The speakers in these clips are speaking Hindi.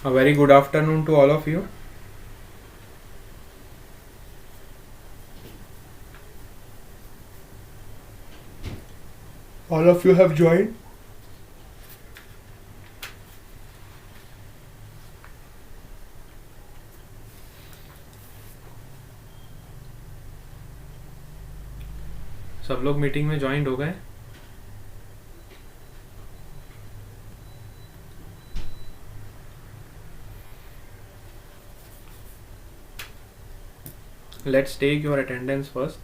A very good afternoon to all of you. All of you have joined. सब लोग मीटिंग में ज्वाइंट हो गए. Let's take your attendance first.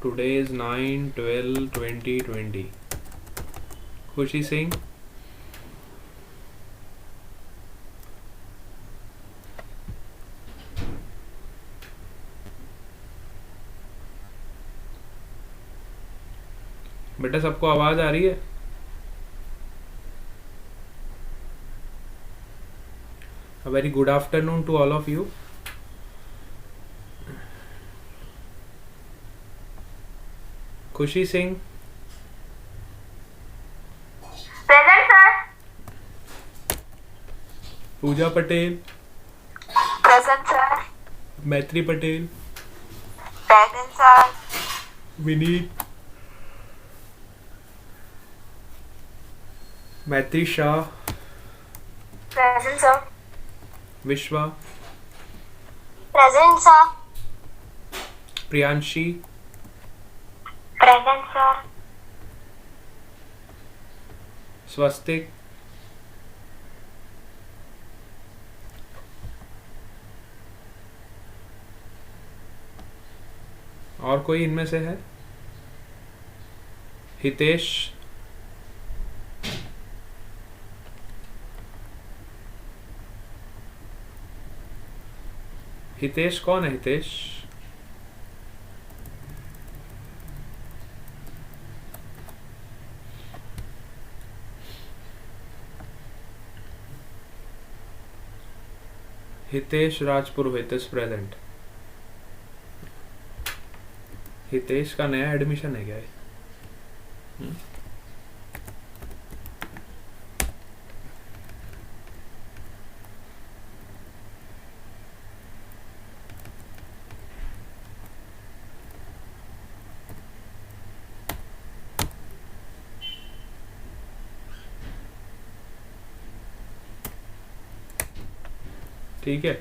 Today is 9/12/2020. Khushi Singh. बेटा सबको आवाज आ रही है? A very good afternoon to all of you. Khushi Singh. Present sir. Puja Patel. Present sir. Maitri Patel. Present sir. Vineet. Maitri Shah. Present sir. Vishwa. Present sir. Priyanshi. Present sir. Swastik. और कोई इनमें से है? हितेश. हितेश कौन है? Hitesh Hitesh Rajpurohit is present. हितेश का नया एडमिशन है क्या ये? ठीक है,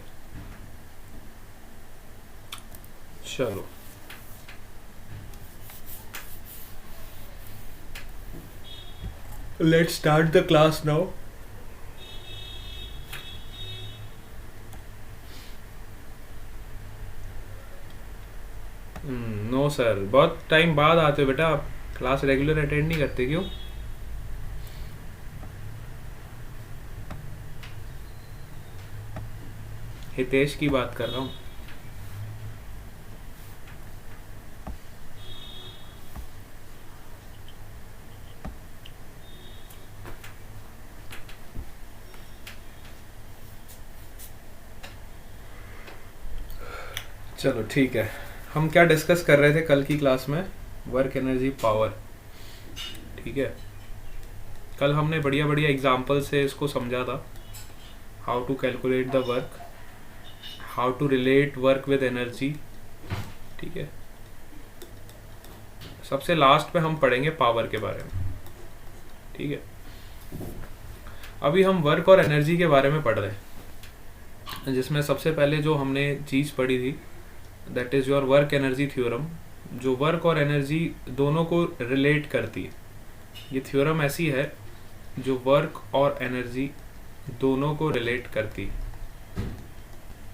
चलो. Let's start the class now. No sir, बहुत टाइम बाद आते हो बेटा आप. क्लास रेगुलर अटेंड नहीं करते क्यों? हितेश की बात कर रहा हूँ. चलो ठीक है. हम क्या डिस्कस कर रहे थे कल की क्लास में? Work energy power. ठीक है, कल हमने बढ़िया बढ़िया एग्जाम्पल से इसको समझा था. How to calculate the work, how to relate work with energy. ठीक है, सबसे लास्ट पे हम पढ़ेंगे पावर के बारे में. ठीक है, अभी हम वर्क और एनर्जी के बारे में पढ़ रहे हैं, जिसमें सबसे पहले जो हमने चीज़ पढ़ी थी that is your work energy theorem, जो वर्क और एनर्जी दोनों को रिलेट करती है. ये थ्योरम ऐसी है जो वर्क और एनर्जी दोनों को रिलेट करती है.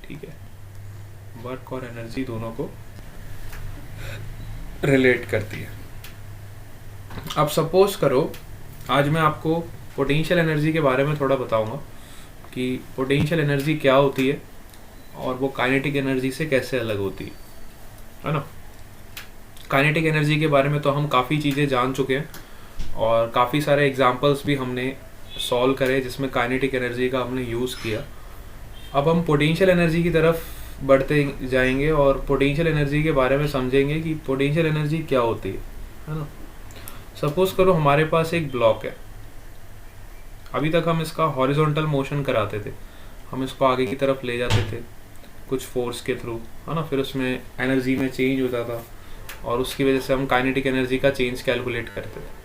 ठीक है, वर्क और एनर्जी दोनों को रिलेट करती है. अब सपोज करो आज मैं आपको पोटेंशियल एनर्जी के बारे में थोड़ा बताऊंगा कि पोटेंशियल एनर्जी क्या होती है और वो काइनेटिक एनर्जी से कैसे अलग होती है ना. काइनेटिक एनर्जी के बारे में तो हम काफ़ी चीज़ें जान चुके हैं और काफ़ी सारे एग्जांपल्स भी हमने सॉल्व करे जिसमें काइनेटिक एनर्जी का हमने यूज़ किया। अब हम पोटेंशियल एनर्जी की तरफ बढ़ते जाएंगे और पोटेंशियल एनर्जी के बारे में समझेंगे कि पोटेंशियल एनर्जी क्या होती है ना। सपोज करो हमारे पास एक ब्लॉक है, अभी तक हम इसका हॉरिजॉन्टल मोशन कराते थे, हम इसको आगे की तरफ ले जाते थे कुछ फोर्स के थ्रू, है ना, फिर उसमें एनर्जी में चेंज होता था और उसकी वजह से हम काइनेटिक एनर्जी का चेंज कैलकुलेट करते थे।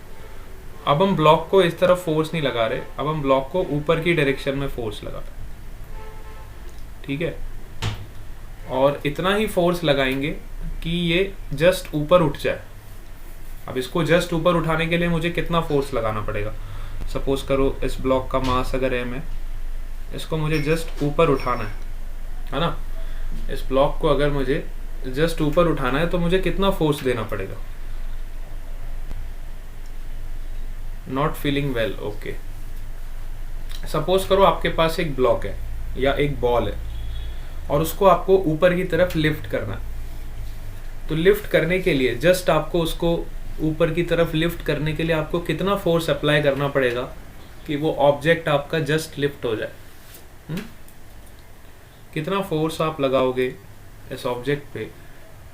अब हम ब्लॉक को इस तरफ फोर्स नहीं लगा रहे, अब हम ब्लॉक को ऊपर की डायरेक्शन में फोर्स लगा रहे, ठीक है, और इतना ही फोर्स लगाएंगे कि ये जस्ट ऊपर उठ जाए। अब इसको जस्ट ऊपर उठाने के लिए मुझे कितना फोर्स लगाना पड़ेगा? सपोज करो इस ब्लॉक का मास अगर m है, इसको मुझे जस्ट ऊपर उठाना है ना। इस ब्लॉक को अगर मुझे जस्ट ऊपर उठाना है तो मुझे कितना फोर्स देना पड़ेगा? Not feeling well, okay. Suppose करो आपके पास एक ब्लॉक है या एक बॉल है और उसको आपको ऊपर की तरफ लिफ्ट करना है। तो लिफ्ट करने के लिए जस्ट आपको उसको ऊपर की तरफ लिफ्ट करने के लिए आपको कितना फोर्स अप्लाई करना पड़ेगा कि वो ऑब्जेक्ट आपका जस्ट लिफ्ट हो जाए? कितना फोर्स आप लगाओगे इस ऑब्जेक्ट पे?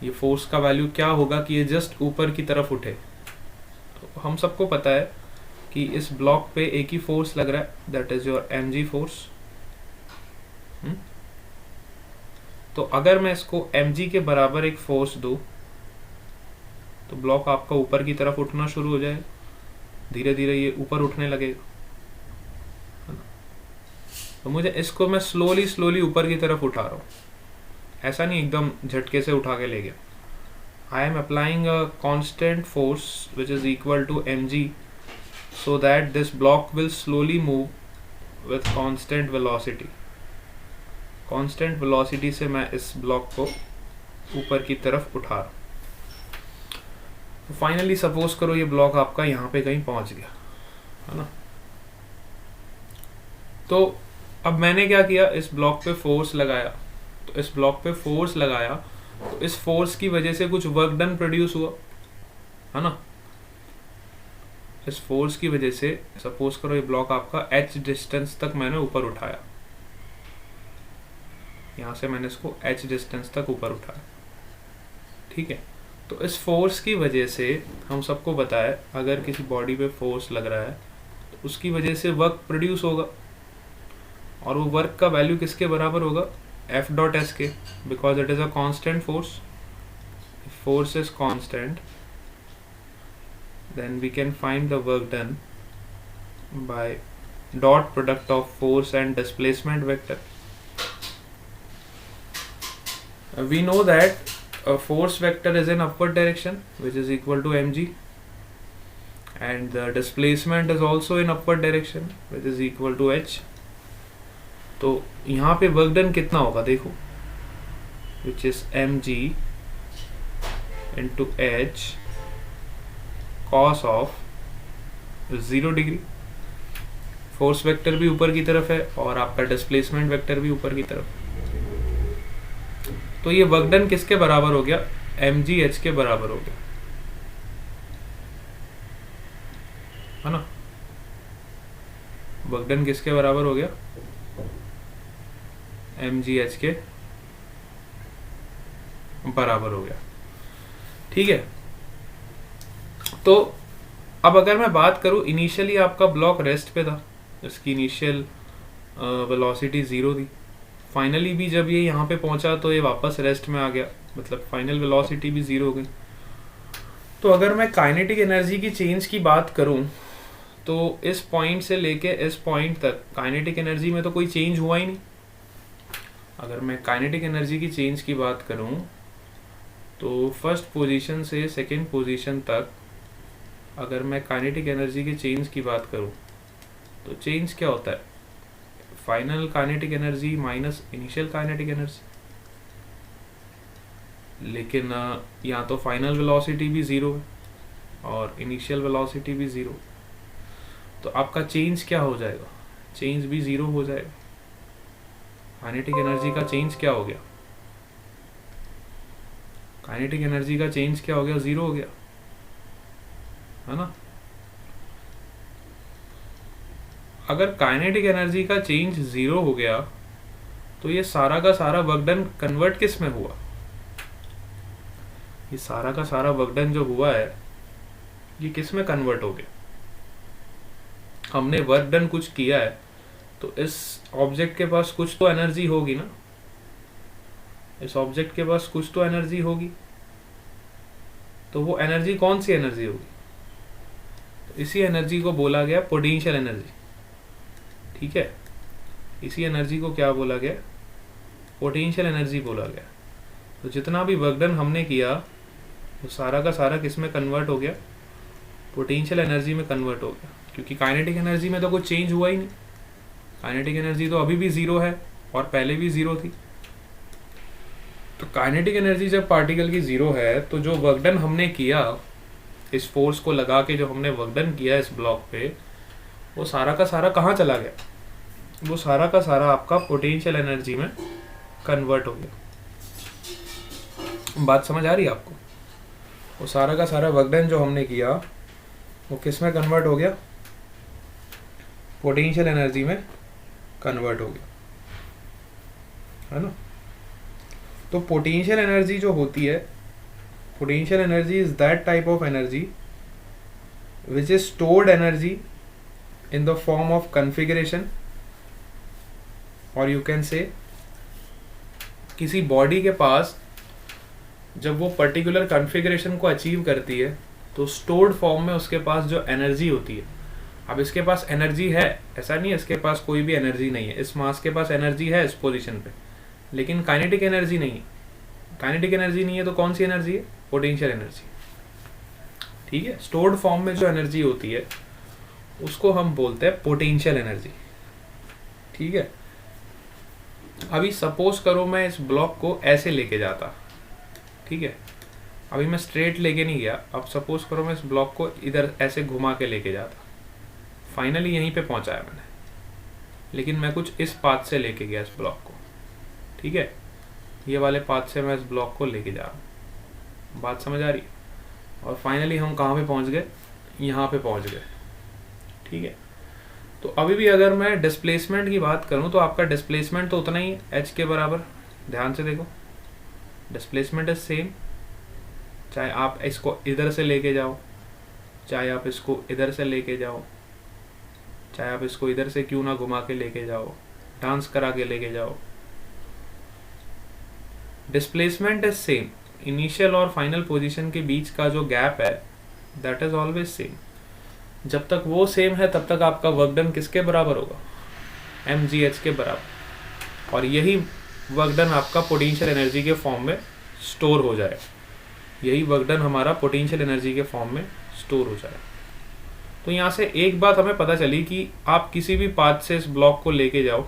ये फोर्स का वैल्यू क्या होगा कि ये जस्ट ऊपर की तरफ उठे? तो हम सबको पता है कि इस ब्लॉक पे एक ही फोर्स लग रहा है, that is your mg force. तो अगर मैं इसको mg के बराबर एक फोर्स दूं तो ब्लॉक आपका ऊपर की तरफ उठना शुरू हो जाए, धीरे धीरे ये ऊपर उठने लगेगा, है ना। तो मुझे इसको मैं स्लोली ऊपर की तरफ उठा रहा हूँ, ऐसा नहीं एकदम झटके से उठा के ले गया। I am applying a constant force which is equal to mg so that this block will slowly move with constant velocity। constant velocity से मैं इस ब्लॉक को ऊपर की तरफ उठा रहा हूँ। फाइनली सपोज करो ये ब्लॉक आपका यहाँ पे कहीं पहुँच गया, है ना। तो अब मैंने क्या किया, इस ब्लॉक पे फोर्स लगाया, तो इस ब्लॉक पे फोर्स लगाया तो इस फोर्स की वजह से कुछ वर्क डन प्रोड्यूस हुआ, है ना। इस फोर्स की वजह से सपोज करो ये ब्लॉक आपका h डिस्टेंस तक मैंने ऊपर उठाया, यहाँ से मैंने इसको h डिस्टेंस तक ऊपर उठाया, ठीक है। तो इस फोर्स की वजह से हम सबको पता है अगर किसी बॉडी पे फोर्स लग रहा है तो उसकी वजह से वर्क प्रोड्यूस होगा और वो वर्क का वैल्यू किसके बराबर होगा? F डॉट एस के, because it is a constant force. Force is constant, then we can find the work done by dot product of force and displacement vector. We know that a force vector is in upward direction which is equal to mg, and the displacement is also in upward direction which is equal to h. तो यहाँ पे वर्क डन कितना होगा देखो, which is mg into h cos of 0 degree. Force vector भी ऊपर की तरफ है और आपका डिस्प्लेसमेंट वेक्टर भी ऊपर की तरफ। तो ये वर्क डन किसके बराबर हो गया? mg h के बराबर हो गया, है ना। वर्क डन किसके बराबर हो गया? mg h के बराबर हो गया, ठीक है। तो अब अगर मैं बात करूं, इनिशियली आपका ब्लॉक रेस्ट पे था, इसकी इनिशियल वेलोसिटी 0 थी। फाइनली भी जब ये यहाँ पे पहुंचा तो ये वापस रेस्ट में आ गया, मतलब फाइनल वेलोसिटी भी 0 हो गई। तो अगर मैं काइनेटिक एनर्जी की चेंज की बात करूं तो इस पॉइंट से लेके इस पॉइंट तक काइनेटिक एनर्जी में तो कोई चेंज हुआ ही नहीं। अगर मैं काइनेटिक एनर्जी की चेंज की बात करूं तो फर्स्ट पोजीशन से सेकंड पोजीशन तक अगर मैं काइनेटिक एनर्जी के चेंज की बात करूं तो चेंज क्या होता है? Final kinetic energy minus initial kinetic energy. लेकिन यहाँ तो फाइनल वेलोसिटी भी 0 है और इनिशियल वेलोसिटी भी 0, तो आपका चेंज क्या हो जाएगा? चेंज भी 0 हो जाएगा। काइनेटिक एनर्जी का चेंज क्या हो गया? काइनेटिक एनर्जी का चेंज क्या हो गया, जीरो हो गया, है ना। अगर काइनेटिक एनर्जी का चेंज जीरो हो गया तो ये सारा का सारा वर्क डन कन्वर्ट किस में हुआ, ये सारा का सारा वर्क डन जो हुआ है ये किस में कन्वर्ट हो गया। हमने वर्क डन कुछ किया है तो इस ऑब्जेक्ट के पास कुछ तो एनर्जी होगी ना, इस ऑब्जेक्ट के पास कुछ तो एनर्जी होगी, तो वो एनर्जी कौन सी एनर्जी होगी, तो इसी एनर्जी को बोला गया पोटेंशियल एनर्जी। ठीक है, इसी एनर्जी को क्या बोला गया, पोटेंशियल एनर्जी बोला गया। तो जितना भी वर्क डन हमने किया वो सारा का सारा किस में कन्वर्ट हो गया, पोटेंशियल एनर्जी में कन्वर्ट हो गया, क्योंकि काइनेटिक एनर्जी में तो कुछ चेंज हुआ ही नहीं। काइनेटिक एनर्जी तो अभी भी जीरो है और पहले भी जीरो थी। तो काइनेटिक एनर्जी जब पार्टिकल की जीरो है तो जो वर्क डन हमने किया, इस फोर्स को लगा के जो हमने वर्क डन किया इस ब्लॉक पे, वो सारा का सारा कहाँ चला गया, वो सारा का सारा आपका पोटेंशियल एनर्जी में कन्वर्ट हो गया। बात समझ आ रही है आपको। वो सारा का सारा वर्क डन जो हमने किया वो किस में कन्वर्ट हो गया, पोटेंशियल एनर्जी में कन्वर्ट हो गया, है ना। तो पोटेंशियल एनर्जी जो होती है, potential energy is that type of energy which is stored energy in the form of configuration, और यू कैन से किसी बॉडी के पास जब वो पर्टिकुलर कॉन्फ़िगरेशन को अचीव करती है तो स्टोर्ड फॉर्म में उसके पास जो एनर्जी होती है, अब इसके पास एनर्जी है, ऐसा नहीं है इसके पास कोई भी एनर्जी नहीं है, इस मास के पास एनर्जी है इस पोजीशन पे, लेकिन काइनेटिक एनर्जी नहीं है। काइनेटिक एनर्जी नहीं है तो कौन सी एनर्जी है, पोटेंशियल एनर्जी। ठीक है, स्टोर्ड फॉर्म में जो एनर्जी होती है उसको हम बोलते हैं पोटेंशियल एनर्जी। ठीक है, अभी सपोज करो मैं इस ब्लॉक को ऐसे लेके जाता, ठीक है, अभी मैं स्ट्रेट लेके नहीं गया, अब सपोज करो मैं इस ब्लॉक को इधर ऐसे घुमा के लेके जाता, फाइनली यहीं पे पहुंचाया मैंने, लेकिन मैं कुछ इस पाथ से लेके गया इस ब्लॉक को। ठीक है, ये वाले पाथ से मैं इस ब्लॉक को लेके जा रहा हूँ, बात समझ आ रही है। और फाइनली हम कहाँ पे पहुंच गए, यहाँ पे पहुंच गए। ठीक है, तो अभी भी अगर मैं डिस्प्लेसमेंट की बात करूं तो आपका डिस्प्लेसमेंट तो उतना ही है h के बराबर। ध्यान से देखो, डिस्प्लेसमेंट इज सेम, चाहे आप इसको इधर से लेके जाओ, चाहे आप इसको इधर से लेके जाओ, चाहे आप इसको इधर से क्यों ना घुमा के लेके जाओ, डांस करा के लेके जाओ, डिस्प्लेसमेंट इज सेम। इनिशियल और फाइनल पोजीशन के बीच का जो गैप है दैट इज ऑलवेज सेम। जब तक वो सेम है तब तक आपका वर्क डन किसके बराबर होगा, mgh के बराबर, और यही वर्क डन आपका पोटेंशियल एनर्जी के फॉर्म में स्टोर हो जाए, यही वर्क डन हमारा पोटेंशियल एनर्जी के फॉर्म में स्टोर हो जाए। तो यहाँ से एक बात हमें पता चली कि आप किसी भी पाथ से इस ब्लॉक को लेके जाओ,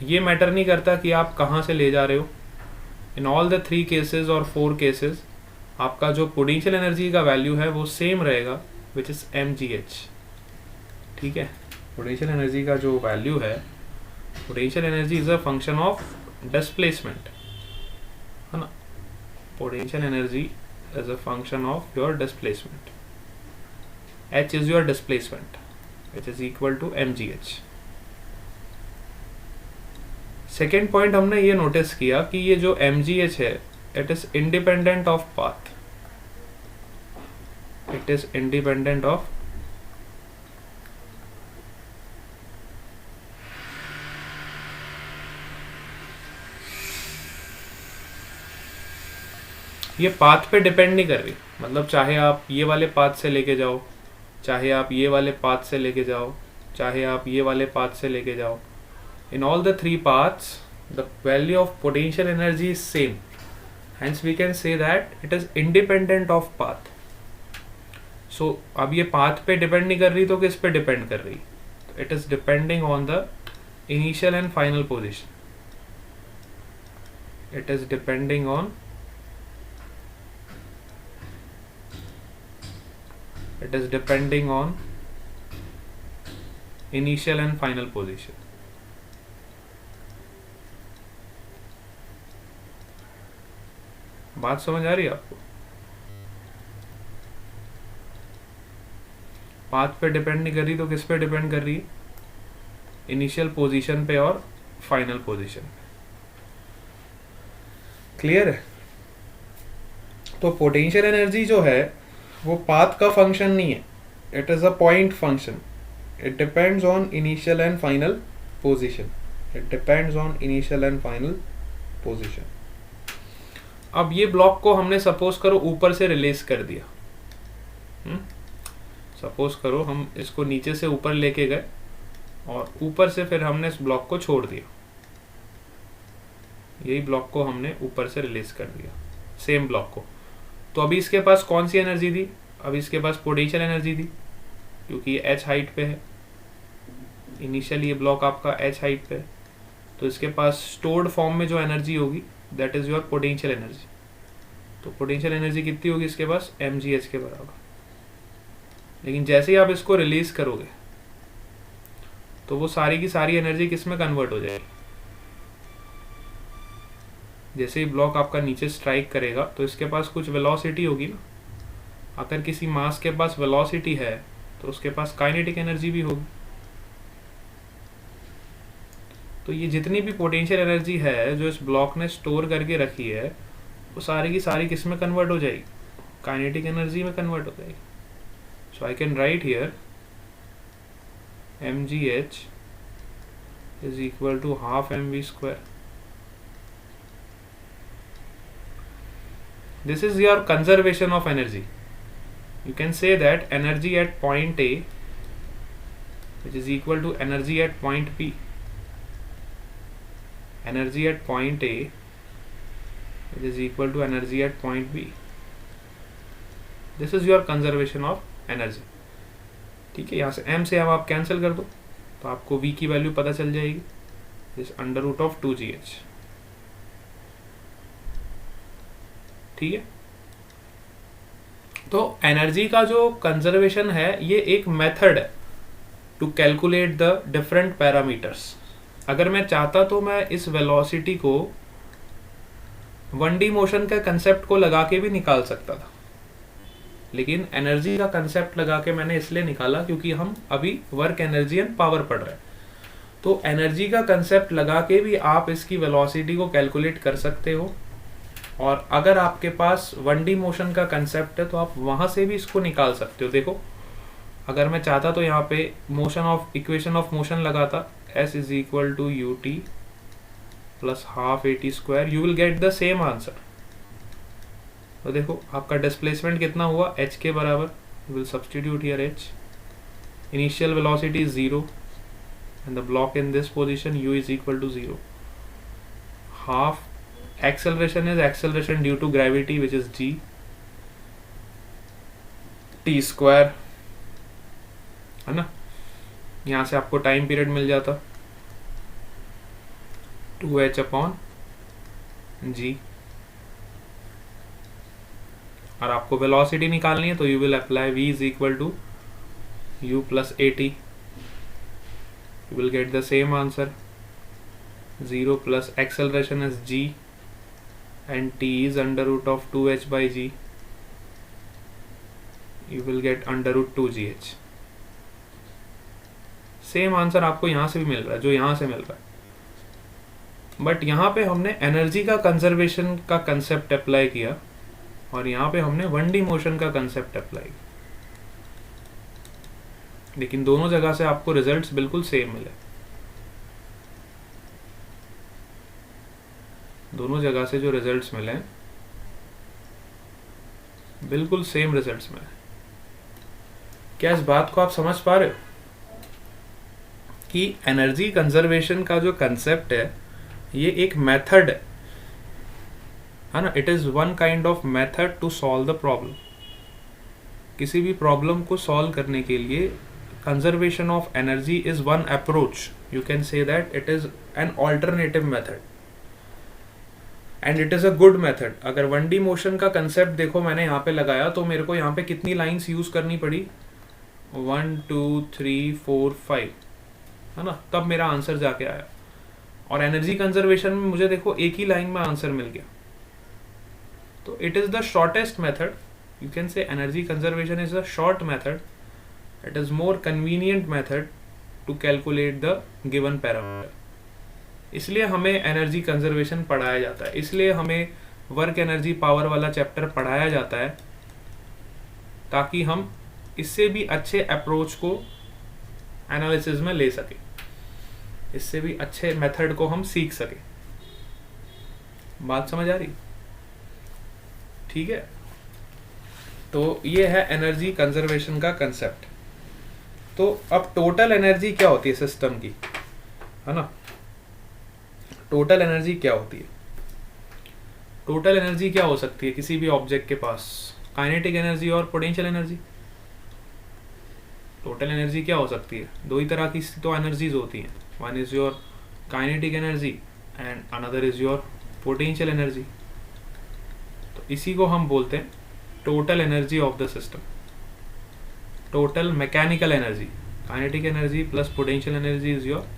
ये मैटर नहीं करता कि आप कहाँ से ले जा रहे हो, इन ऑल द 3 केसेस और 4 केसेस आपका जो पोटेंशियल एनर्जी का वैल्यू है वो सेम रहेगा, विच इज mgh। ठीक है, पोटेंशियल एनर्जी का जो वैल्यू है, potential energy is a function of displacement, है ना। Potential energy is a function of your displacement, h is your displacement which is equal to mgh। Second point हमने ये नोटिस किया कि ये जो mgh है it is independent of path, it is independent of ये पाथ पे डिपेंड नहीं कर रही। मतलब चाहे आप ये वाले पाथ से लेके जाओ, चाहे आप ये वाले पाथ से लेके जाओ, चाहे आप ये वाले पाथ से लेके जाओ, in all the 3 paths the value of potential energy is same, hence we can say that it is independent of path। सो अब ये पाथ पे डिपेंड नहीं कर रही तो किस पे डिपेंड कर रही, it is depending on the initial and final position, it is depending on initial and final position. बात समझ आ रही है आपको? पाथ पे डिपेंड नहीं कर रही तो किस पे डिपेंड कर रही है? इनिशियल पोजीशन पे और फाइनल पोजीशन पे। क्लियर है? तो पोटेंशियल एनर्जी जो है वो पाथ का फंक्शन नहीं है, it is a point function. It depends on initial and final position. It depends on initial and final position. अब ये ब्लॉक को हमने सपोज करो ऊपर से रिलीज कर दिया. सपोज करो हम इसको नीचे से ऊपर लेके गए और ऊपर से फिर हमने इस ब्लॉक को छोड़ दिया. यही ब्लॉक को हमने ऊपर से रिलीज कर दिया, सेम ब्लॉक को. तो अभी इसके पास कौन सी एनर्जी थी? अभी इसके पास पोटेंशियल एनर्जी थी, क्योंकि ये h हाइट पे है. इनिशियली ये ब्लॉक आपका h हाइट पे है, तो इसके पास स्टोर्ड फॉर्म में जो एनर्जी होगी that is your potential energy. तो पोटेंशियल एनर्जी कितनी होगी इसके पास? mgh के बराबर. लेकिन जैसे ही आप इसको रिलीज करोगे तो वो सारी की सारी एनर्जी किस में कन्वर्ट हो जाएगी? जैसे ही ब्लॉक आपका नीचे स्ट्राइक करेगा तो इसके पास कुछ वेलोसिटी होगी ना. अगर किसी मास के पास वेलोसिटी है तो उसके पास काइनेटिक एनर्जी भी होगी. तो ये जितनी भी पोटेंशियल एनर्जी है जो इस ब्लॉक ने स्टोर करके रखी है वो सारी की सारी किस में कन्वर्ट हो जाएगी? काइनेटिक एनर्जी में कन्वर्ट हो जाएगी. So I can write here mgh is equal to half mv square. This is your conservation of energy. You can say that energy at point A, which is equal to energy at point B. Energy at point A, which is equal to energy at point B. This is your conservation of energy. ठीक है, यहाँ से m से अब आप कैंसिल कर दो तो आपको v की वैल्यू पता चल जाएगी. This under root of 2gh. ठीक है. तो एनर्जी का जो कंजर्वेशन है ये एक मेथड है to calculate the different parameters. अगर मैं चाहता तो मैं इस वेलोसिटी को 1D मोशन का कंसेप्ट को लगा के भी निकाल सकता था, लेकिन एनर्जी का कंसेप्ट लगा के मैंने इसलिए निकाला क्योंकि हम अभी वर्क एनर्जी एंड पावर पढ़ रहे हैं. तो एनर्जी का कंसेप्ट लगा के भी आप इसकी वेलोसिटी को कैलकुलेट कर सकते हो, और अगर आपके पास 1D मोशन का कंसेप्ट है तो आप वहां से भी इसको निकाल सकते हो. देखो, अगर मैं चाहता तो यहाँ पे motion of equation of motion लगाता s is equal to ut plus half at square, you will get the same answer. तो देखो आपका डिस्प्लेसमेंट कितना हुआ? h के बराबर. You will substitute here h. Initial velocity is 0 and the block in this position u is equal to 0. Half acceleration is acceleration due to gravity which is g t square, है ना. यहाँ से आपको टाइम पीरियड मिल जाता 2h अपॉन g, और आपको वेलोसिटी निकालनी है तो you will apply v is equal to u plus at. You will get the same answer. 0 plus acceleration is g and t is under root of 2h by g. You will get under root 2gh. Same answer आपको यहां से भी मिल रहा है जो यहां से मिल रहा है, बट यहां पे हमने एनर्जी का कंजर्वेशन का कंसेप्ट अप्लाई किया और यहां पे हमने 1D मोशन का कंसेप्ट अप्लाई किया, लेकिन दोनों जगह से आपको रिजल्ट्स बिल्कुल सेम मिले. दोनों जगह से जो रिजल्ट्स मिले बिल्कुल सेम रिजल्ट्स मिले. क्या इस बात को आप समझ पा रहे हो कि एनर्जी कंजर्वेशन का जो कंसेप्ट है ये एक मेथड है ना. It is one kind of method to solve the problem. किसी भी प्रॉब्लम को सॉल्व करने के लिए conservation of energy is one approach. You can say that it is an alternative method and it is a good method. अगर 1D मोशन का कंसेप्ट देखो मैंने यहाँ पे लगाया तो मेरे को यहाँ पे कितनी लाइंस यूज करनी पड़ी? 1 2 3 4 5, है ना. तब मेरा आंसर जाके आया. और एनर्जी कंजर्वेशन में मुझे देखो एक ही लाइन में आंसर मिल गया. तो it is the shortest method, you can say energy conservation is a short method, it is more convenient method to calculate the given parameter. इसलिए हमें एनर्जी कंजर्वेशन पढ़ाया जाता है, इसलिए हमें वर्क एनर्जी पावर वाला चैप्टर पढ़ाया जाता है, ताकि हम इससे भी अच्छे अप्रोच को एनालिसिस में ले सके, इससे भी अच्छे मेथड को हम सीख सके। बात समझ आ रही? ठीक है, तो ये है एनर्जी कंजर्वेशन का कंसेप्ट। तो अब टोटल एनर्जी क्या होती है सिस्टम की, है ना? टोटल एनर्जी क्या होती है? टोटल एनर्जी क्या हो सकती है किसी भी ऑब्जेक्ट के पास? काइनेटिक एनर्जी और पोटेंशियल एनर्जी। टोटल एनर्जी क्या हो सकती है? दो ही तरह की तो एनर्जीज होती हैं, one is your kinetic energy and another is your potential energy. तो इसी को हम बोलते हैं total energy of the system. Total mechanical energy, kinetic energy plus potential energy is your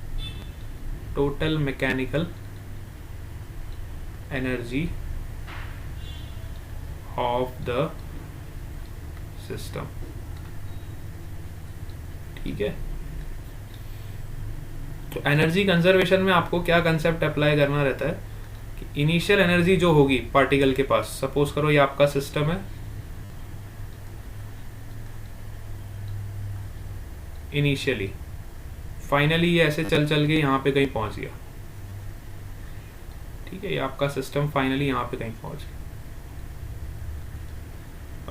total mechanical energy of the system. ठीक है, तो एनर्जी कंजर्वेशन में आपको क्या कंसेप्ट अप्लाई करना रहता है कि इनिशियल एनर्जी जो होगी पार्टिकल के पास, सपोज करो ये आपका सिस्टम है, इनिशियली, फाइनली ये ऐसे चल चल के यहाँ पे कहीं पहुंच गया। ठीक है, ये आपका सिस्टम फाइनली यहाँ पे कहीं पहुंच गया।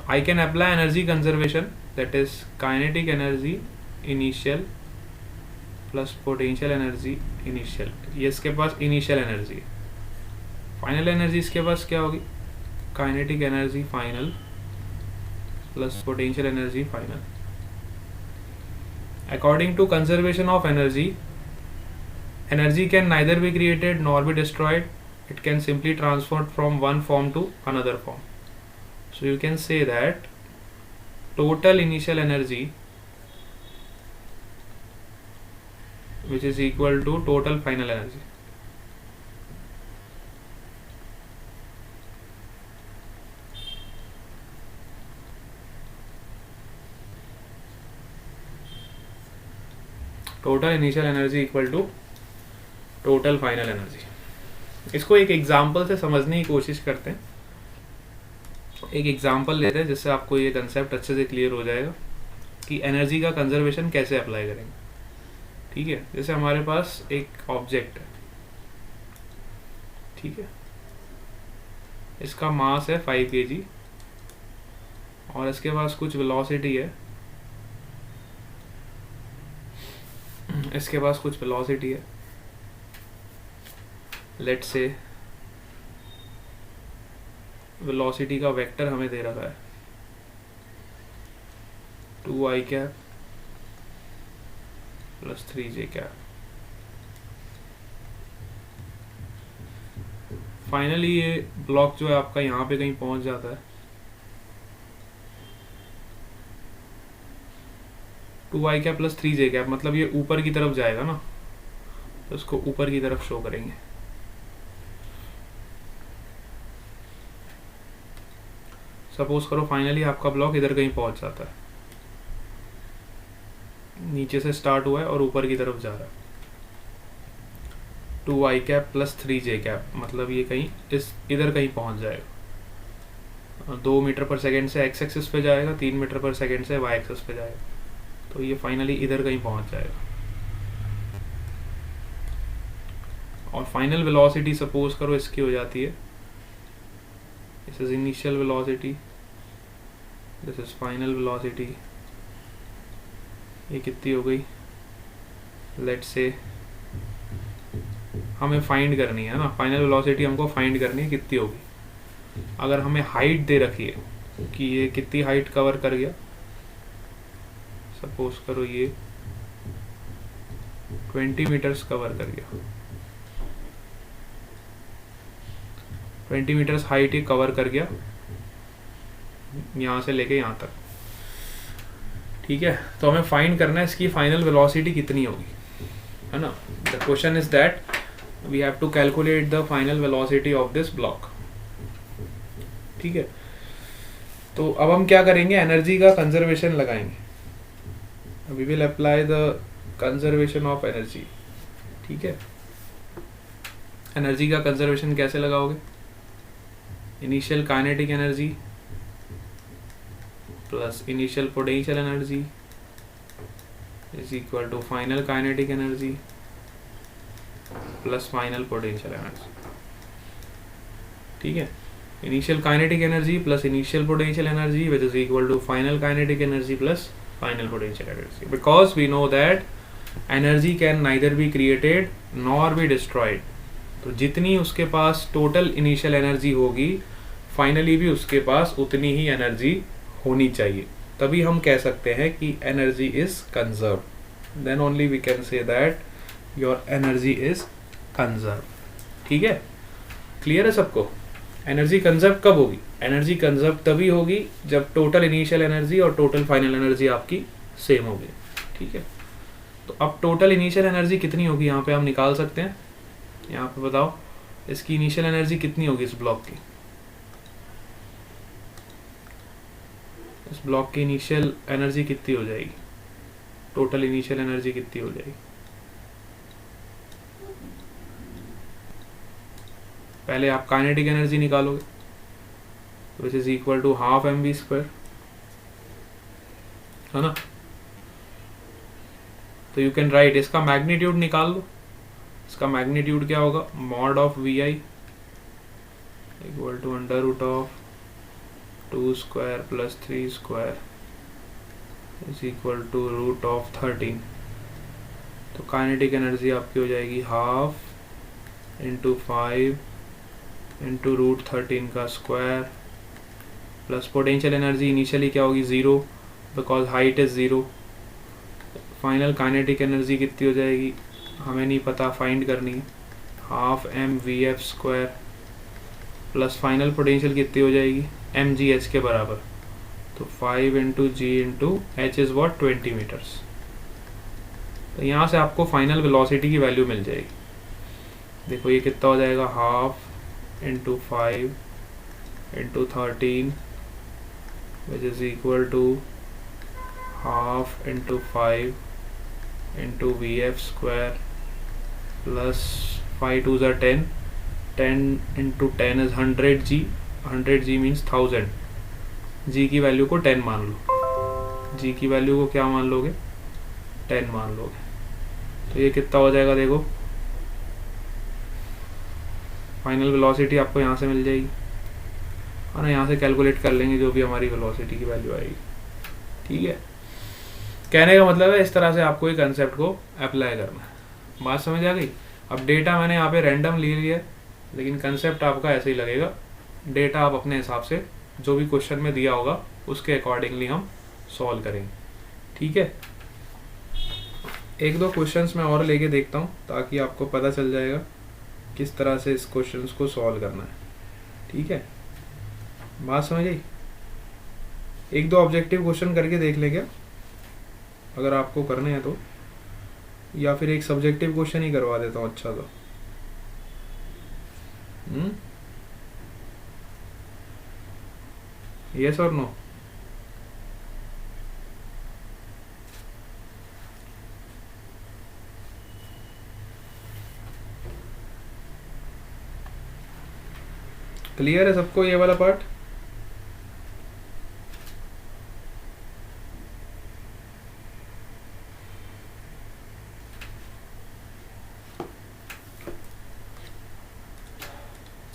I can apply energy conservation, that is kinetic energy initial plus potential energy initial। ये इसके पास initial energy है। final energy इसके पास क्या होगी? kinetic energy final plus potential energy final। According to conservation of energy, energy can neither be created nor be destroyed, it can simply transfer from one form to another form। So you can say that total initial energy, which is equal to total final energy। Total initial energy equal to total final energy. इसको एक एग्जांपल से समझने की कोशिश करते हैं। एक एग्जांपल लेते हैं जिससे आपको ये कंसेप्ट अच्छे से क्लियर हो जाएगा कि एनर्जी का कंजर्वेशन कैसे अप्लाई करेंगे। ठीक है, जैसे हमारे पास एक ऑब्जेक्ट है, ठीक है, इसका मास है 5 kg और इसके पास कुछ वेलोसिटी है, इसके पास कुछ वेलोसिटी है, लेट्स से वेलोसिटी का वेक्टर हमें दे रखा है 2i cap plus 3j cap. Finally ये ब्लॉक जो है आपका यहाँ पे कहीं पहुंच जाता है, 2i cap plus 3j cap, मतलब ये ऊपर की तरफ जाएगा ना, तो इसको ऊपर की तरफ शो करेंगे। सपोज करो फाइनली आपका ब्लॉक इधर कहीं पहुंच जाता है, नीचे से स्टार्ट हुआ है और ऊपर की तरफ जा रहा है, 2i cap plus 3j cap, मतलब ये कहीं इधर कहीं पहुंच जाएगा। 2 मीटर पर सेकेंड से x एक्सिस पे जाएगा, 3 मीटर पर सेकेंड से y एक्सिस पे जाएगा, तो ये फाइनली इधर कहीं पहुंच जाएगा। और फाइनल वेलोसिटी सपोज करो इसकी हो जाती है, this is initial velocity, this is final velocity। ये कितनी हो गई? लेट्स से हमें फाइंड करनी है ना, फाइनल वेलोसिटी हमको फाइंड करनी है, कितनी होगी? अगर हमें हाइट दे रखी है कि ये कितनी हाइट कवर कर गया, सपोज करो ये 20 मीटर्स कवर कर गया, 20 मीटर्स हाइट ये कवर कर गया यहाँ से लेके यहाँ तक। ठीक है, तो हमें फाइंड करना है इसकी फाइनल वेलोसिटी कितनी होगी, है ना। The question is that we have to calculate the final velocity of this block. ठीक है, तो अब हम क्या करेंगे, एनर्जी का कंजर्वेशन लगाएंगे। We will apply the conservation of energy. ठीक है, एनर्जी का कंजर्वेशन कैसे लगाओगे, initial kinetic energy plus initial potential energy is equal to final kinetic energy plus final potential energy. ठीक है, initial kinetic energy plus initial potential energy which is equal to final kinetic energy plus final potential energy, because we know that energy can neither be created nor be destroyed. तो जितनी उसके पास टोटल इनिशियल एनर्जी होगी, फाइनली भी उसके पास उतनी ही एनर्जी होनी चाहिए, तभी हम कह सकते हैं कि energy is conserve. Then only we can say that your energy is conserve. ठीक है, क्लियर है सबको? एनर्जी कंजर्व कब होगी, एनर्जी कंजर्व तभी होगी जब टोटल इनिशियल एनर्जी और टोटल फाइनल एनर्जी आपकी सेम होगी। ठीक है, तो अब टोटल इनिशियल एनर्जी कितनी होगी यहाँ पे हम निकाल सकते हैं। यहाँ पे बताओ इसकी इनिशियल एनर्जी कितनी होगी इस ब्लॉक की, इस ब्लॉक की इनिशियल एनर्जी कितनी हो जाएगी, टोटल इनिशियल एनर्जी कितनी हो जाएगी। पहले आप काइनेटिक एनर्जी निकालोगे which is equal to half mv², है ना। तो यू कैन राइट, इसका मैग्नीट्यूड निकाल लो। इसका मैग्नीट्यूड क्या होगा, mod of vi equal to under root of 2 square plus 3 square is equal to root of 13। तो काइनेटिक एनर्जी आपकी हो जाएगी हाफ इंटू 5 इंटू रूट 13 का square plus potential energy initially क्या होगी 0 because height is 0। Final kinetic energy कितनी हो जाएगी हमें नहीं पता, फाइंड करनी है, half mvf² plus final potential कितनी हो जाएगी mgh के बराबर, तो 5 into g into h is what 20 meters. तो यहाँ से आपको फाइनल वेलोसिटी की वैल्यू मिल जाएगी। देखो ये कितना हो जाएगा, half into 5 into 13 which is equal to half into 5 into vf² plus 5 2 ज़ा 10, 10 into 10 is 100g, 100g means 1000। g की वैल्यू को 10 मान लो, g की वैल्यू को क्या मान लोगे 10 मान लोगे। तो ये कितना हो जाएगा, देखो फाइनल वेलोसिटी आपको यहाँ से मिल जाएगी, है ना। यहाँ से कैलकुलेट कर लेंगे जो भी हमारी वेलोसिटी की वैल्यू आएगी। ठीक है, कहने का मतलब है इस तरह से आपको एक कंसेप्ट को अप्लाई करना है। बात समझ आ गई? अब डेटा मैंने यहाँ पे रैंडम ले लिया है, लेकिन कंसेप्ट आपका ऐसे ही लगेगा। डेटा आप अपने हिसाब से जो भी क्वेश्चन में दिया होगा उसके अकॉर्डिंगली हम सॉल्व करेंगे। ठीक है, एक दो क्वेश्चंस मैं और लेके देखता हूँ ताकि आपको पता चल जाएगा किस तरह से इस क्वेश्चंस को सॉल्व करना है। ठीक है, बात समझ आई? एक दो ऑब्जेक्टिव क्वेश्चन करके देख ले क्या, अगर आपको करने हैं तो, या फिर एक सब्जेक्टिव क्वेश्चन ही करवा देता हूँ। अच्छा तो यस और नो? क्लियर है सबको ये वाला पार्ट?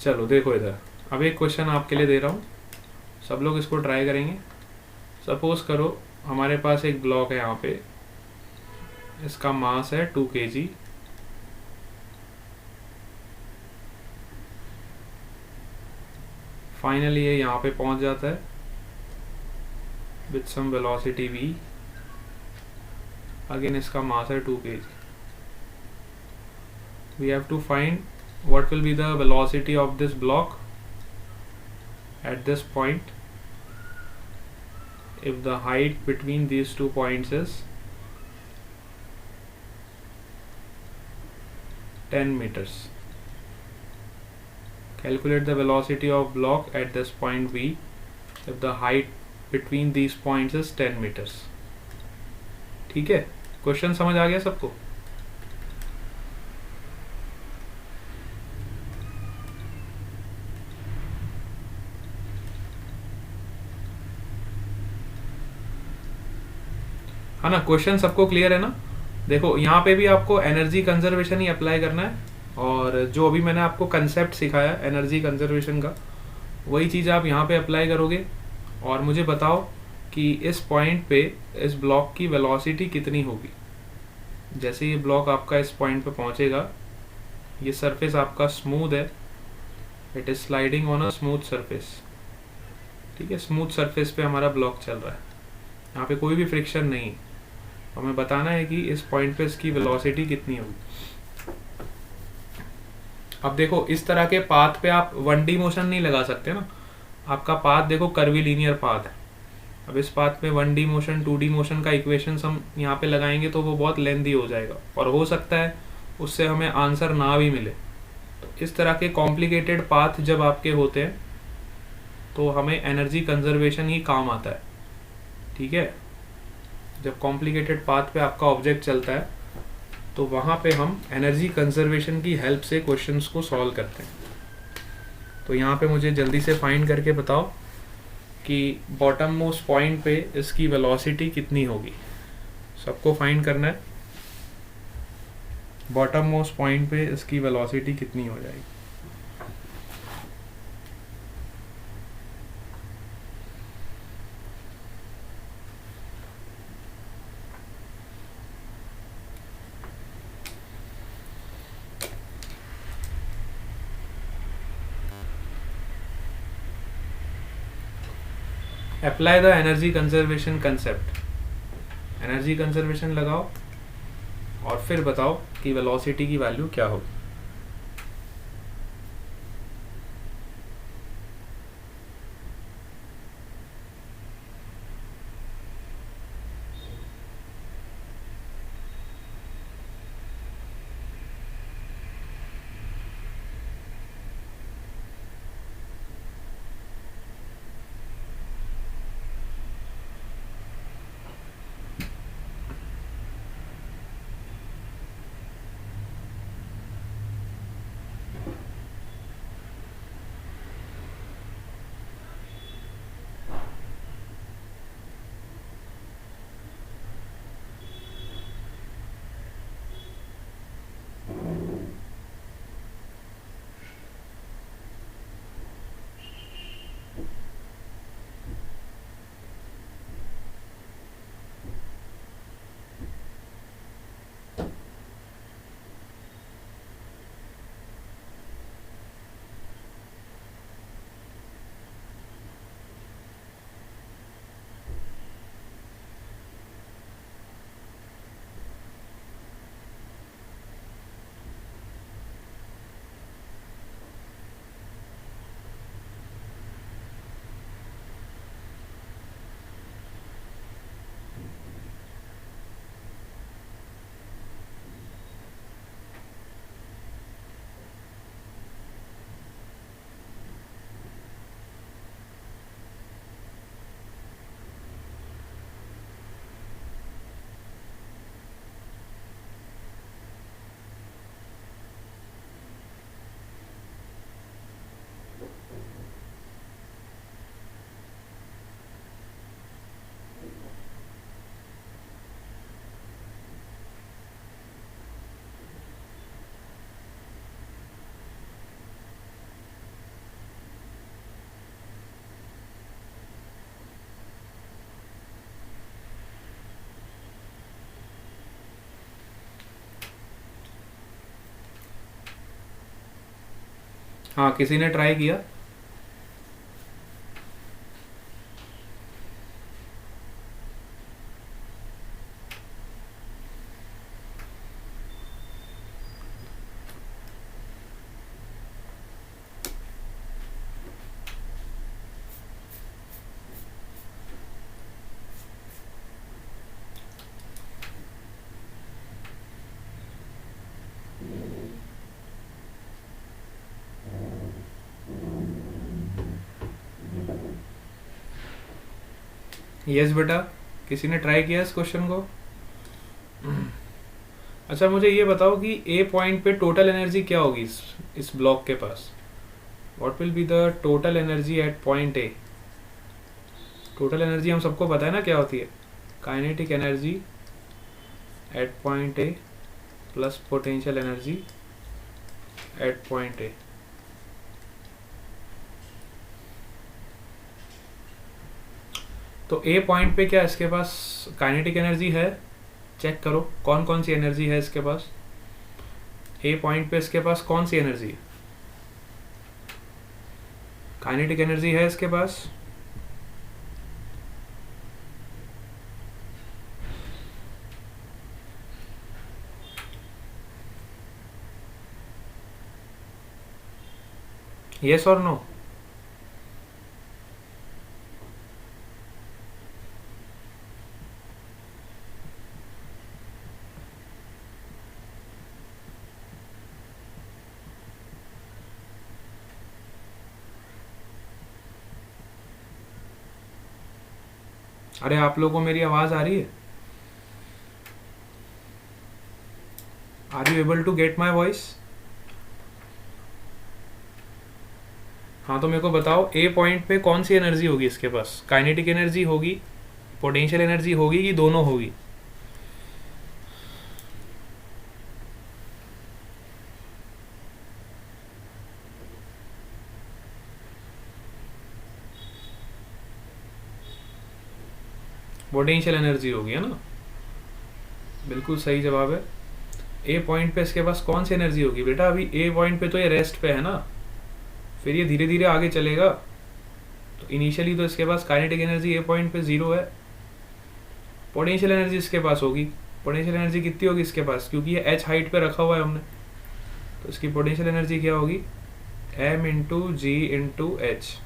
चलो देखो इधर, अब एक क्वेश्चन आपके लिए दे रहा हूँ, सब लोग इसको ट्राई करेंगे। सपोज करो हमारे पास एक ब्लॉक है यहाँ पे, इसका मास है 2 kg, फाइनली ये यहाँ पे पहुँच जाता है with some velocity v, again इसका मास है 2 kg। We have to find what will be the velocity of this block at this point if the height between these 2 points is 10 meters। Calculate the velocity of block at this point V if the height between these points is 10 meters. ठीक है, क्वेश्चन समझ आ गया सबको? है ना, क्वेश्चन सबको क्लियर है ना? देखो यहाँ पे भी आपको एनर्जी कंजर्वेशन ही अप्लाई करना है, और जो अभी मैंने आपको कंसेप्ट सिखाया एनर्जी कंजर्वेशन का, वही चीज़ आप यहाँ पे अप्लाई करोगे। और मुझे बताओ कि इस पॉइंट पे इस ब्लॉक की वेलोसिटी कितनी होगी। जैसे ये ब्लॉक आपका इस पॉइंट पे पहुँचेगा, ये सरफेस आपका स्मूथ है, it is sliding on a smooth surface. ठीक है, स्मूथ सरफेस पे हमारा ब्लॉक चल रहा है, यहाँ पे कोई भी फ्रिक्शन नहीं। हमें बताना है कि इस पॉइंट पे इसकी वेलोसिटी कितनी होगी। अब देखो, इस तरह के पाथ पे आप 1D मोशन नहीं लगा सकते ना। आपका पाथ देखो कर्वीलीनियर पाथ है। अब इस पाथ पे 1D मोशन 2D मोशन का इक्वेशंस हम यहाँ पे लगाएंगे तो वो बहुत लेंदी हो जाएगा, और हो सकता है उससे हमें आंसर ना भी मिले। तो इस तरह के कॉम्प्लिकेटेड पाथ जब आपके होते हैं तो हमें एनर्जी कंजर्वेशन ही काम आता है। ठीक है, जब कॉम्प्लिकेटेड पाथ पे आपका ऑब्जेक्ट चलता है तो वहाँ पे हम एनर्जी कंजर्वेशन की हेल्प से क्वेश्चंस को सॉल्व करते हैं। तो यहाँ पे मुझे जल्दी से फाइंड करके बताओ कि बॉटम मोस्ट पॉइंट पे इसकी वेलोसिटी कितनी होगी। सबको फाइंड करना है, बॉटम मोस्ट पॉइंट पे इसकी वेलोसिटी कितनी हो जाएगी। Apply the energy conservation concept. Energy conservation लगाओ और फिर बताओ कि वेलोसिटी की वैल्यू क्या होगी। हाँ, किसी ने ट्राई किया? यस बेटा, किसी ने ट्राई किया इस क्वेश्चन को? अच्छा मुझे ये बताओ कि ए पॉइंट पे टोटल एनर्जी क्या होगी इस ब्लॉक के पास? What will be the total energy at point A? Total energy हम सबको पता है ना क्या होती है, kinetic energy at point A plus potential energy at point A. तो ए पॉइंट पे क्या इसके पास काइनेटिक एनर्जी है? चेक करो कौन कौन सी एनर्जी है इसके पास। ए पॉइंट पे इसके पास कौन सी एनर्जी है? काइनेटिक एनर्जी है इसके पास। यस और नो? अरे आप लोगों को मेरी आवाज आ रही है? Are you able to get my voice? हाँ तो मेरे को बताओ ए पॉइंट पे कौन सी एनर्जी होगी इसके पास? काइनेटिक एनर्जी होगी, पोटेंशियल एनर्जी होगी कि दोनों होगी? पोटेंशियल एनर्जी होगी, है ना? बिल्कुल सही जवाब है। ए पॉइंट पे इसके पास कौन सी एनर्जी होगी बेटा? अभी ए पॉइंट पे तो ये रेस्ट पे है ना, फिर ये धीरे धीरे आगे चलेगा। तो इनिशियली तो इसके पास काइनेटिक एनर्जी ए पॉइंट पे 0 है। पोटेंशियल एनर्जी इसके पास होगी। पोटेंशियल एनर्जी कितनी होगी इसके पास? क्योंकि ये एच हाइट पे रखा हुआ है हमने, तो इसकी पोटेंशियल एनर्जी क्या होगी? m into g into H.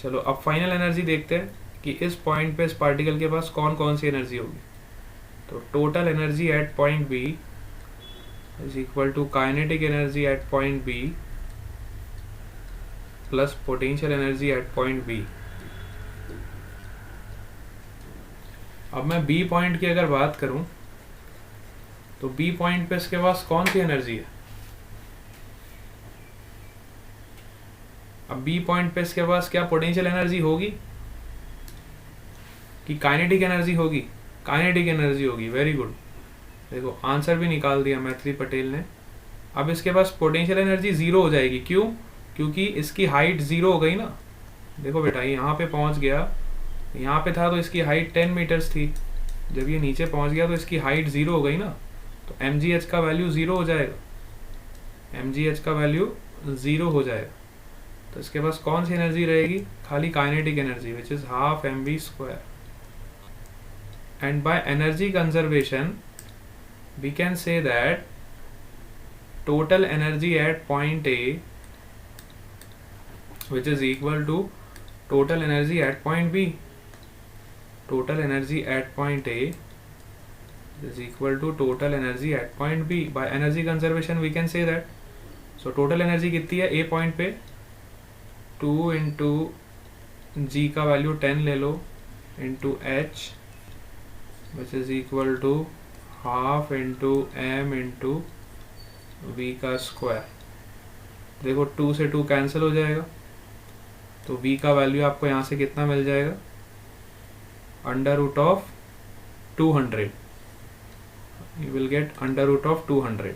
चलो अब फाइनल एनर्जी देखते हैं कि इस पॉइंट पे इस पार्टिकल के पास कौन कौन सी एनर्जी होगी। तो total energy at point B is equal to kinetic energy at point B plus potential energy at point B. अब मैं बी पॉइंट की अगर बात करूं तो बी पॉइंट पे इसके पास कौन सी एनर्जी है? अब बी पॉइंट पे इसके पास क्या पोटेंशियल एनर्जी होगी कि काइनेटिक एनर्जी होगी? काइनेटिक एनर्जी होगी। वेरी गुड, देखो आंसर भी निकाल दिया मैत्री पटेल ने। अब इसके पास पोटेंशियल एनर्जी 0 हो जाएगी। क्यों? क्योंकि इसकी हाइट 0 हो गई ना। देखो बेटा ये यहाँ पे पहुँच गया, यहाँ पे था तो इसकी हाइट 10 मीटर्स थी, जब ये नीचे पहुँच गया तो इसकी हाइट 0 हो गई ना, तो mgh का वैल्यू 0 हो जाएगा। mgh का वैल्यू 0 हो जाएगा। तो इसके पास कौन सी एनर्जी रहेगी? खाली kinetic energy which is half mv²। and by energy conservation we can say that total energy at point A which is equal to total energy at point B. Total energy at point A is equal to total energy at point B. By energy conservation we can say that, so total energy कितनी है A point पे? 2 into G का वैल्यू 10 ले लो into H which is equal to half into m into v का स्क्वायर। देखो 2 से 2 कैंसिल हो जाएगा, तो v का वैल्यू आपको यहाँ से कितना मिल जाएगा? Under root of 200। You will get under root of 200।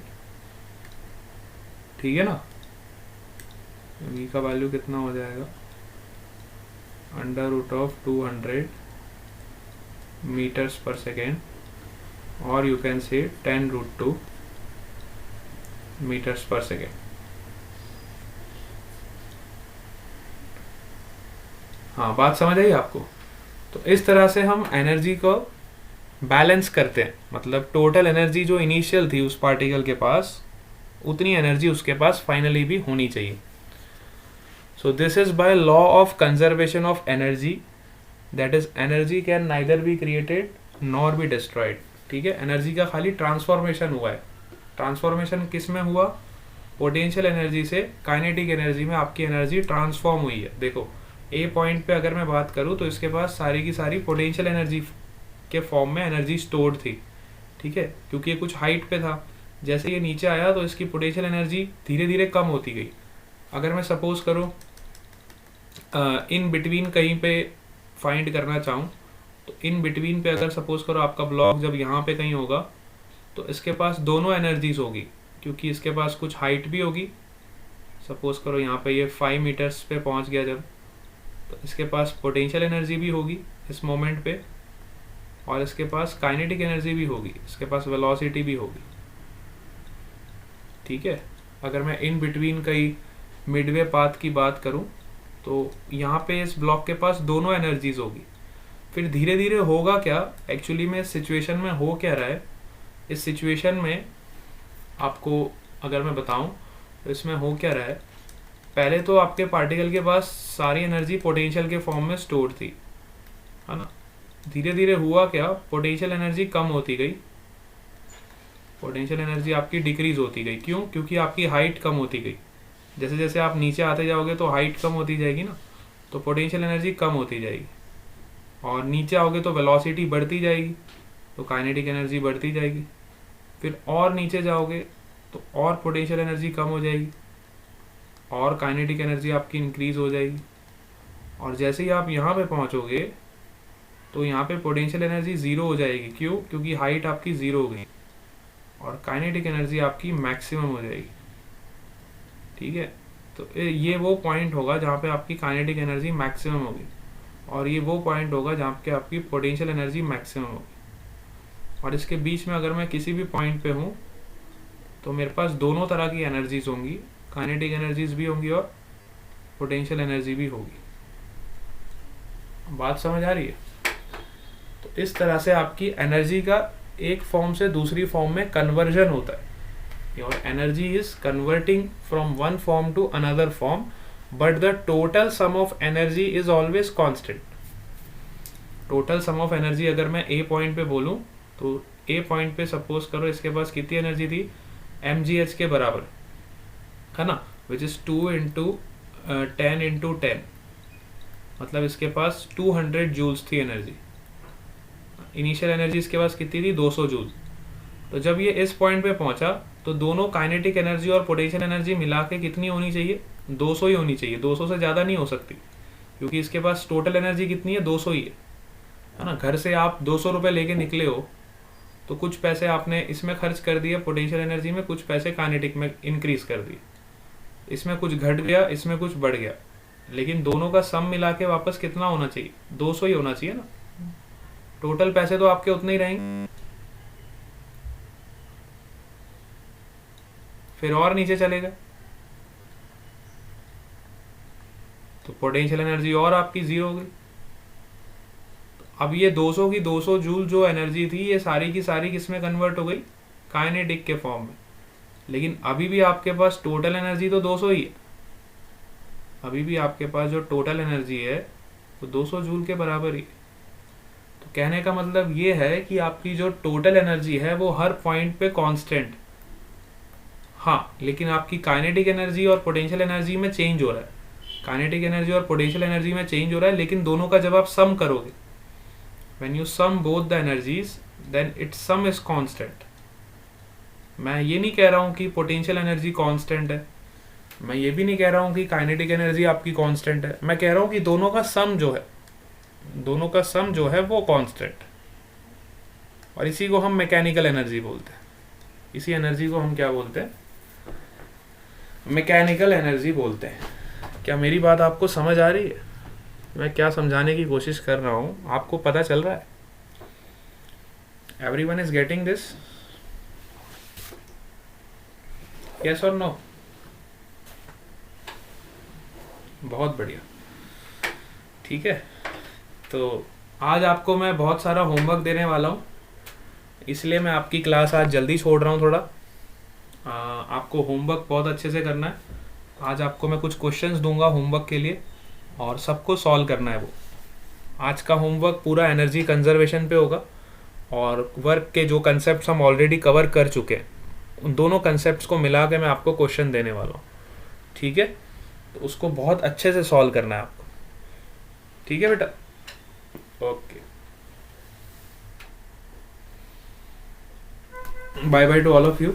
ठीक है ना? v का वैल्यू कितना हो जाएगा? Under root of 200 meters per second, or you can say 10 root 2 meters per second। हाँ बात समझ आई आपको? तो इस तरह से हम एनर्जी को बैलेंस करते हैं, मतलब टोटल एनर्जी जो इनिशियल थी उस पार्टिकल के पास उतनी एनर्जी उसके पास फाइनली भी होनी चाहिए। So this is by law of conservation of energy, that is energy can neither be created nor be destroyed. ठीक है, एनर्जी का खाली ट्रांसफॉर्मेशन हुआ है। ट्रांसफॉर्मेशन किस में हुआ? पोटेंशियल एनर्जी से काइनेटिक एनर्जी में आपकी एनर्जी ट्रांसफॉर्म हुई है। देखो ए पॉइंट पे अगर मैं बात करूँ तो इसके पास सारी की सारी पोटेंशियल एनर्जी के फॉर्म में एनर्जी स्टोर्ड थी, ठीक है, क्योंकि ये कुछ हाइट पे था। जैसे ये नीचे आया तो इसकी पोटेंशियल एनर्जी धीरे धीरे कम होती गई। अगर मैं सपोज करूँ इन बिटवीन कहीं पे फाइंड करना चाहूँ तो इन बिटवीन पे अगर सपोज करो आपका ब्लॉक जब यहाँ पे कहीं होगा तो इसके पास दोनों एनर्जीज होगी, क्योंकि इसके पास कुछ हाइट भी होगी। सपोज करो यहाँ पे ये 5 मीटर्स पे पहुँच गया जब, तो इसके पास पोटेंशियल एनर्जी भी होगी इस मोमेंट पे, और इसके पास काइनेटिक एनर्जी भी होगी, इसके पास वेलोसिटी भी होगी, ठीक है। अगर मैं इन बिटवीन कहीं मिडवे पाथ की बात करूं तो यहाँ पे इस ब्लॉक के पास दोनों एनर्जीज होगी। फिर धीरे धीरे होगा क्या, एक्चुअली में इस सिचुएशन में हो क्या रहा है, इस सिचुएशन में आपको अगर मैं बताऊं तो इसमें हो क्या रहा है, पहले तो आपके पार्टिकल के पास सारी एनर्जी पोटेंशियल के फॉर्म में स्टोर थी, है ना। धीरे धीरे हुआ क्या, पोटेंशियल एनर्जी कम होती गई, पोटेंशियल एनर्जी आपकी डिक्रीज होती गई। क्यों? क्योंकि आपकी हाइट कम होती गई। जैसे जैसे आप नीचे आते जाओगे तो हाइट कम होती जाएगी ना, तो पोटेंशियल एनर्जी कम होती जाएगी, और नीचे आओगे तो वेलोसिटी बढ़ती जाएगी, तो काइनेटिक एनर्जी बढ़ती जाएगी। फिर और नीचे जाओगे तो और पोटेंशियल एनर्जी कम हो जाएगी, और काइनेटिक एनर्जी आपकी इंक्रीज हो जाएगी, और जैसे ही आप यहाँ पे पहुँचोगे तो यहाँ पे पोटेंशियल एनर्जी ज़ीरो हो जाएगी। क्यों? क्योंकि हाइट आपकी ज़ीरो हो गई, और काइनेटिक एनर्जी आपकी मैक्सिमम हो जाएगी, ठीक है। तो ये वो पॉइंट होगा जहाँ पे आपकी काइनेटिक एनर्जी मैक्सिमम होगी, और ये वो पॉइंट होगा जहाँ पे आपकी पोटेंशियल एनर्जी मैक्सिमम होगी। और इसके बीच में अगर मैं किसी भी पॉइंट पे हूँ तो मेरे पास दोनों तरह की एनर्जीज होंगी, काइनेटिक एनर्जीज भी होंगी और पोटेंशियल एनर्जी भी होगी। बात समझ आ रही है? तो इस तरह से आपकी एनर्जी का एक फॉर्म से दूसरी फॉर्म में कन्वर्जन होता है। Your energy is converting from one form to another form, but the total sum of energy is always constant. Total sum of energy अगर मैं A पॉइंट पे बोलूँ तो A पॉइंट पे सपोज करो इसके पास कितनी एनर्जी थी, mgh के बराबर, है ना, which is 2 into 10 into 10, मतलब इसके पास 200 जूल्स थी एनर्जी। इनिशियल एनर्जी इसके पास कितनी थी, 200 जूल। तो जब ये इस पॉइंट पे पहुंचा तो दोनों काइनेटिक एनर्जी और पोटेंशियल एनर्जी मिला के कितनी होनी चाहिए, 200 ही होनी चाहिए, 200 से ज़्यादा नहीं हो सकती, क्योंकि इसके पास टोटल एनर्जी कितनी है, 200 ही है ना। घर से आप 200 रुपये लेके निकले हो तो कुछ पैसे आपने इसमें खर्च कर दिए पोटेंशियल एनर्जी में, कुछ पैसे काइनेटिक में इंक्रीज कर दिए, इसमें कुछ घट गया, इसमें कुछ बढ़ गया, लेकिन दोनों का सम मिला के वापस कितना होना चाहिए, 200 ही होना चाहिए ना। टोटल पैसे तो आपके उतने ही रहेंगे। फिर और नीचे चलेगा तो पोटेंशियल एनर्जी और आपकी जीरो हो गई। अब ये 200 की 200 जूल जो एनर्जी थी ये सारी की सारी किसमें कन्वर्ट हो गई, काइनेटिक के फॉर्म में। लेकिन अभी भी आपके पास टोटल एनर्जी तो 200 ही है, अभी भी आपके पास जो टोटल एनर्जी है वो 200 जूल के बराबर ही है। तो कहने का मतलब ये है कि आपकी जो टोटल एनर्जी है वो हर पॉइंट पे कांस्टेंट, हाँ, लेकिन आपकी काइनेटिक एनर्जी और पोटेंशियल एनर्जी में चेंज हो रहा है, काइनेटिक एनर्जी और पोटेंशियल एनर्जी में चेंज हो रहा है, लेकिन दोनों का जब आप सम करोगे, when you sum both the energies then it's sum is constant. मैं ये नहीं कह रहा हूँ कि पोटेंशियल एनर्जी कांस्टेंट है, मैं ये भी नहीं कह रहा हूँ कि काइनेटिक एनर्जी आपकी कांस्टेंट है, मैं कह रहा हूँ कि दोनों का सम जो है, दोनों का सम जो है वो कांस्टेंट, और इसी को हम मैकेनिकल एनर्जी बोलते हैं। इसी एनर्जी को हम क्या बोलते हैं, मैकेनिकल एनर्जी बोलते हैं। क्या मेरी बात आपको समझ आ रही है? मैं क्या समझाने की कोशिश कर रहा हूँ आपको पता चल रहा है? Everyone is getting this? Yes और नो? बहुत बढ़िया, ठीक है। तो आज आपको मैं बहुत सारा होमवर्क देने वाला हूँ, इसलिए मैं आपकी क्लास आज जल्दी छोड़ रहा हूँ थोड़ा। आपको होमवर्क बहुत अच्छे से करना है। आज आपको मैं कुछ क्वेश्चंस दूंगा होमवर्क के लिए और सबको सॉल्व करना है वो। आज का होमवर्क पूरा एनर्जी कंजर्वेशन पे होगा, और वर्क के जो कंसेप्ट्स हम ऑलरेडी कवर कर चुके हैं उन दोनों कंसेप्ट्स को मिला के मैं आपको क्वेश्चन देने वाला हूँ, ठीक है। तो उसको बहुत अच्छे से सॉल्व करना है आपको, ठीक है बेटा, okay, bye bye to all of you.